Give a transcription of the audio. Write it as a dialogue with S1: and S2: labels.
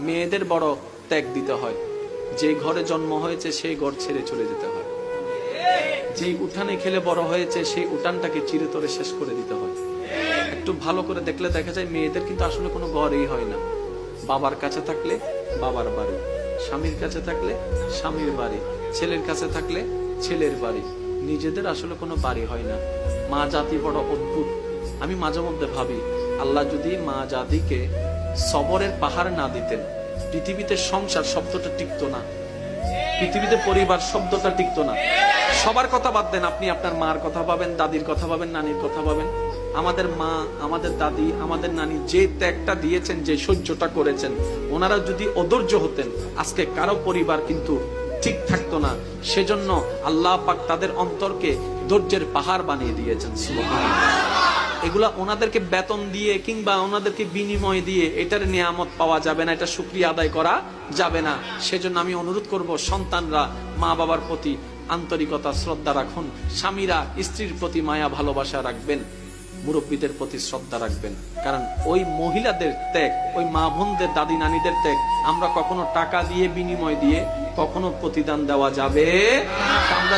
S1: মেয়েদের বড় ত্যাগ দিতে হয়। যে ঘরে জন্ম হয়েছে সেই ঘর ছেড়ে চলে যেতে হয়। যে উঠানে খেলে বড় হয়েছে সেই উঠানটাকে চিরতরে শেষ করে দিতে হয়। একটু ভালো করে দেখলে দেখা যায় মেয়েদের কিন্তু আসলে কোনো ঘরই হয় না। বাবার কাছে থাকলে বাবার বাড়ি, স্বামীর কাছে থাকলে স্বামীর বাড়ি, ছেলের কাছে থাকলে ছেলের বাড়ি, নিজেদের আসলে কোনো বাড়ি হয় না। মা জাতি বড় অদ্ভুত। আমি মাঝে মধ্যে ভাবি, আল্লাহ যদি মা জাতিকে সবরের পাহাড় না দিতেন, পৃথিবীতে সংসার শব্দটা টিকতো না, পৃথিবীতে পরিবার শব্দটা টিকতো না। সবার কথা বাদ দেন, আপনি আপনার মার কথা পাবেন, দাদির কথা পাবেন, নানির কথা পাবেন। আমাদের মা, আমাদের দাদি, আমাদের নানি যে ত্যাগটা দিয়েছেন, যে সহ্যটা করেছেন, ওনারা যদি অধৈর্য হতেন আজকে কারো পরিবার কিন্তু ঠিক থাকতো না। সেজন্য আল্লাহ পাক তাদের অন্তরকে ধৈর্যের পাহাড় বানিয়ে দিয়েছেন। সুবহানাল্লাহ। এগুলা ওনাদেরকে বেতন দিয়ে কিংবা ওনাদেরকে বিনিময় দিয়ে এটার নিয়ামত পাওয়া যাবে না, এটা শুকরিয়া আদায় করা যাবে না। সেজন্য আমি অনুরোধ করব, সন্তানরা মা বাবার প্রতি আন্তরিকতা শ্রদ্ধা রাখুন, স্বামীরা স্ত্রীর প্রতি মায়া ভালোবাসা রাখবেন, মুরব্বীদের প্রতি শ্রদ্ধা রাখবেন। কারণ ওই মহিলাদের ত্যাগ, ওই মা বোনদের, দাদি নানিদের ত্যাগ আমরা কখনো টাকা দিয়ে বিনিময় দিয়ে কখনো প্রতিদান দেওয়া যাবে না। আমরা